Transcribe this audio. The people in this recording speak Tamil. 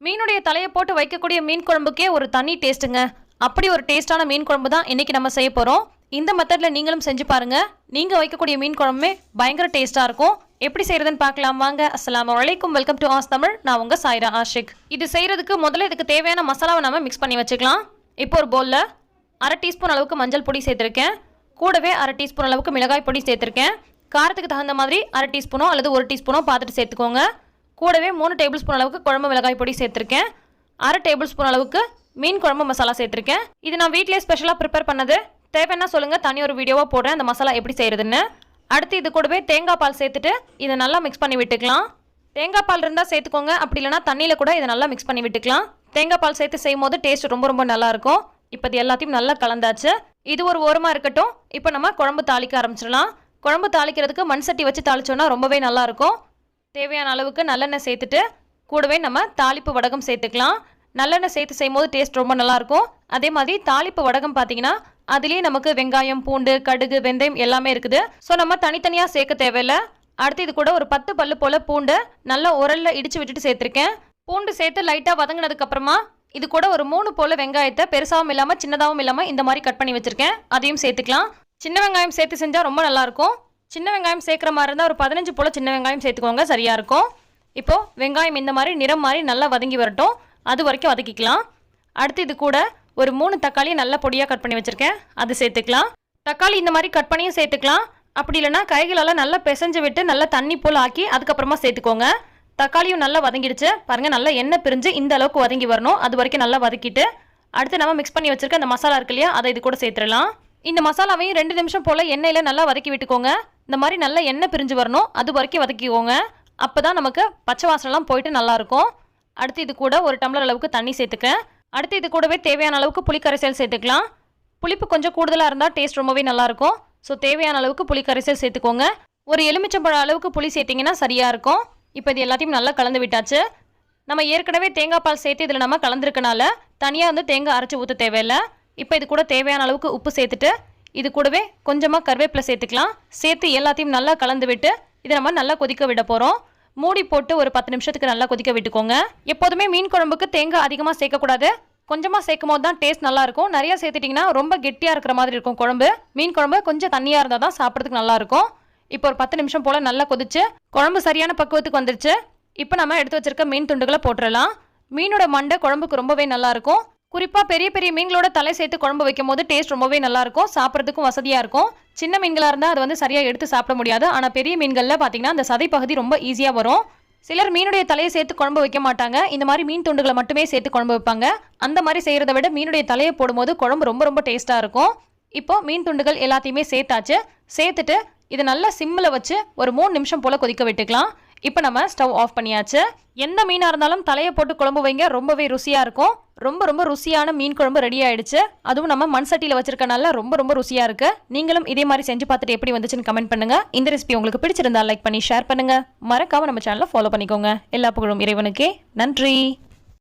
மீனுடைய தலையை போட்டு வைக்கக்கூடிய மீன் குழம்புக்கே ஒரு தனி டேஸ்ட்டுங்க. அப்படி ஒரு டேஸ்டான மீன் குழம்பு தான் இன்னைக்கு நம்ம செய்ய போகிறோம். இந்த மெத்தடில் நீங்களும் செஞ்சு பாருங்க. நீங்கள் வைக்கக்கூடிய மீன் குழம்புமே பயங்கர டேஸ்ட்டாக இருக்கும். எப்படி செய்யறதுன்னு பார்க்கலாம் வாங்க. அஸ்ஸலாமு அலைக்கும், வெல்கம் டு ஆஸ் தமிழ். நான் உங்கள் சாய்ரா ஆஷிக். இது செய்யறதுக்கு முதல்ல இதுக்கு தேவையான மசாலாவை நம்ம மிக்ஸ் பண்ணி வச்சுக்கலாம். இப்போ ஒரு பவுலில் 1/2 டீஸ்பூன் அளவுக்கு மஞ்சள் பொடி சேர்த்துருக்கேன். கூடவே 1/2 டீஸ்பூன் அளவுக்கு மிளகாய் பொடி சேர்த்துருக்கேன். காரத்துக்கு தகுந்த மாதிரி 1/2 டீஸ்பூனோ அல்லது 1 டீஸ்பூனோ பார்த்துட்டு சேர்த்துக்கோங்க. கூடவே 3 டேபிள் ஸ்பூன் அளவுக்கு குழம்பு மிளகாய் பொடி சேர்த்துருக்கேன். 1/2 டேபிள் ஸ்பூன் அளவுக்கு மீன் குழம்பு மசாலா சேர்த்துருக்கேன். இது நான் வீட்டிலே ஸ்பெஷலாக ப்ரிப்பேர் பண்ணது. தேவைன்னா சொல்லுங்கள், தனி ஒரு வீடியோவாக போடுறேன் அந்த மசாலா எப்படி செய்கிறதுன்னு. அடுத்து இது கூடவே தேங்காய் பால் சேர்த்துட்டு இதை நல்லா மிக்ஸ் பண்ணி விட்டுக்கலாம். தேங்காய் பால் இருந்தால் சேர்த்துக்கோங்க, அப்படி இல்லைனா தண்ணியில் கூட இதை நல்லா மிக்ஸ் பண்ணி விட்டுக்கலாம். தேங்காய் பால் சேர்த்து செய்யும் போது டேஸ்ட் ரொம்ப நல்லாயிருக்கும். இப்போ இது எல்லாத்தையும் நல்லா கலந்தாச்சு. இது ஒரு ஓரமாக இருக்கட்டும். இப்போ நம்ம குழம்பு தாளிக்க ஆரம்பிச்சிடலாம். குழம்பு தாளிக்கிறதுக்கு மண் சட்டி வச்சு தாளிச்சோன்னா ரொம்பவே நல்லாயிருக்கும். தேவையான அளவுக்கு நல்லெண்ணெய் சேர்த்துட்டு கூடவே நம்ம தாளிப்பு வடகம் சேர்த்துக்கலாம். நல்லெண்ணெய் சேர்த்து செய்யும்போது டேஸ்ட் ரொம்ப நல்லாயிருக்கும். அதே மாதிரி தாளிப்பு வடகம் பார்த்தீங்கன்னா அதுலேயே நமக்கு வெங்காயம், பூண்டு, கடுகு, வெந்தயம் எல்லாமே இருக்குது. ஸோ நம்ம தனித்தனியாக சேர்க்க தேவையில்லை. அடுத்து இது கூட ஒரு 10 பல்லு போல் பூண்டு நல்லா உரலில் இடித்து விட்டுட்டு சேர்த்துருக்கேன். பூண்டு சேர்த்து லைட்டாக வதங்கினதுக்கப்புறமா இது கூட ஒரு 3 போல் வெங்காயத்தை பெருசாகவும் இல்லாமல் சின்னதாகவும் இல்லாமல் இந்த மாதிரி கட் பண்ணி வச்சுருக்கேன். அதையும் சேர்த்துக்கலாம். சின்ன வெங்காயம் சேர்த்து செஞ்சால் ரொம்ப நல்லாயிருக்கும். சின்ன வெங்காயம் சேர்க்குற மாதிரி இருந்தால் ஒரு 15 போல் சின்ன வெங்காயம் சேர்த்துக்கோங்க, சரியாக இருக்கும். இப்போது வெங்காயம் இந்த மாதிரி நிறம் மாதிரி நல்லா வதங்கி வரட்டும். அது வரைக்கும் வதக்கிக்கலாம். அடுத்து இது கூட ஒரு 3 தக்காளி நல்லா பொடியாக கட் பண்ணி வச்சுருக்கேன், அது சேர்த்துக்கலாம். தக்காளி இந்த மாதிரி கட் பண்ணியும் சேர்த்துக்கலாம். அப்படி இல்லைனா கைகளெல்லாம் நல்லா பிசைஞ்சு விட்டு நல்லா தண்ணி போல் ஆக்கி அதுக்கப்புறமா சேர்த்துக்கோங்க. தக்காளியும் நல்லா வதங்கிடுச்சு பாருங்கள். நல்லா எண்ணெய் பிரிஞ்சு இந்த அளவுக்கு வதங்கி வரணும். அது வரைக்கும் நல்லா வதக்கிட்டு அடுத்து நம்ம மிக்ஸ் பண்ணி வச்சுருக்க அந்த மசாலா இருக்கு இல்லையா, அதை இது கூட சேர்த்துடலாம். இந்த மசாலாவையும் 2 நிமிஷம் போல் எண்ணெயில் நல்லா வதக்கி விட்டுக்கோங்க. இந்த மாதிரி நல்லா எண்ணெய் பிரிஞ்சு வரணும், அது வரைக்கும் வதக்கிக்கோங்க. அப்போ தான் நமக்கு பச்சை வாசனைலாம் போயிட்டு நல்லாயிருக்கும். அடுத்து இது கூட ஒரு டம்ளர் அளவுக்கு தண்ணி சேர்த்துக்கேன். அடுத்து இது கூடவே தேவையான அளவுக்கு புளிக்கரைசல் சேர்த்துக்கலாம். புளிப்பு கொஞ்சம் கூடுதலாக இருந்தால் டேஸ்ட் ரொம்பவே நல்லாயிருக்கும். ஸோ தேவையான அளவுக்கு புளிக்கரைசல் சேர்த்துக்கோங்க. ஒரு எலுமிச்சம்பழம் அளவுக்கு புளி சேர்த்திங்கன்னா சரியாக இருக்கும். இப்போ இது எல்லாத்தையும் நல்லா கலந்து விட்டாச்சு. நம்ம ஏற்கனவே தேங்காய் பால் சேர்த்து இதில் நம்ம கலந்துருக்கனால தனியாக தேங்காய் அரைச்சி ஊற்ற தேவையில்லை. இப்போ இது கூட தேவையான அளவுக்கு உப்பு சேர்த்துட்டு இது கூடவே கொஞ்சமாக கருவேப்பிலை சேர்த்துக்கலாம். சேர்த்து எல்லாத்தையும் நல்லா கலந்து விட்டு இதை நம்ம நல்லா கொதிக்க விட போகிறோம். மூடி போட்டு ஒரு 10 நிமிஷத்துக்கு நல்லா கொதிக்க விட்டுக்கோங்க. எப்போதுமே மீன் குழம்புக்கு தேங்காய் அதிகமாக சேர்க்கக்கூடாது. கொஞ்சமாக சேர்க்கும் போது தான் டேஸ்ட் நல்லாயிருக்கும். நிறையா சேர்த்துட்டிங்கன்னா ரொம்ப கெட்டியாக இருக்கிற மாதிரி இருக்கும் குழம்பு. மீன் குழம்பு கொஞ்சம் தண்ணியாக இருந்தால் தான் சாப்பிட்றதுக்கு நல்லாயிருக்கும். இப்போ ஒரு 10 நிமிஷம் போல் நல்லா கொதிச்சு குழம்பு சரியான பக்குவத்துக்கு வந்துருச்சு. இப்போ நம்ம எடுத்து வச்சிருக்க மீன் துண்டுகளை போட்டுடலாம். மீனோட மண்டை குழம்புக்கு ரொம்பவே நல்லாயிருக்கும். குறிப்பாக பெரிய பெரிய மீன்களோட தலை சேர்த்து குழம்பு வைக்கும் போது டேஸ்ட் ரொம்பவே நல்லாயிருக்கும். சாப்பிட்றதுக்கும் வசதியாக இருக்கும். சின்ன மீன்களாக இருந்தால் அது சரியாக எடுத்து சாப்பிட முடியாது. ஆனால் பெரிய மீன்களில் பார்த்தீங்கன்னா அந்த சதை பகுதி ரொம்ப ஈஸியாக வரும். சிலர் மீனுடைய தலையை சேர்த்து குழம்பு வைக்க மாட்டாங்க. இந்த மாதிரி மீன் துண்டுகளை மட்டுமே சேர்த்து குழம்பு வைப்பாங்க. அந்த மாதிரி செய்கிறத விட மீனுடைய தலையை போடும்போது குழம்பு ரொம்ப டேஸ்ட்டாக இருக்கும். இப்போது மீன் துண்டுகள் எல்லாத்தையுமே சேர்த்தாச்சு. சேர்த்துட்டு இதை நல்லா சிம்மில் வச்சு ஒரு 3 நிமிஷம் போல் கொதிக்க விட்டுக்கலாம். இப்போ நம்ம ஸ்டவ் ஆஃப் பண்ணியாச்சு. எந்த மீனாக இருந்தாலும் தலையை போட்டு குழம்பு வைங்க, ரொம்பவே ருசியாக இருக்கும். ரொம்ப ருசியான மீன் குழம்பு ரெடி ஆயிடுச்சு. அதுவும் நம்ம மண் சட்டியில் வச்சிருக்கனால ரொம்ப ருசியாக இருக்குது. நீங்களும் இதே மாதிரி செஞ்சு பார்த்துட்டு எப்படி வந்துச்சுன்னு கமெண்ட் பண்ணுங்கள். இந்த ரெசிபி உங்களுக்கு பிடிச்சிருந்தா லைக் பண்ணி ஷேர் பண்ணுங்கள். மறக்காமல் நம்ம சேனலை ஃபாலோ பண்ணிக்கோங்க. எல்லா புகழும் இறைவனுக்கே. நன்றி.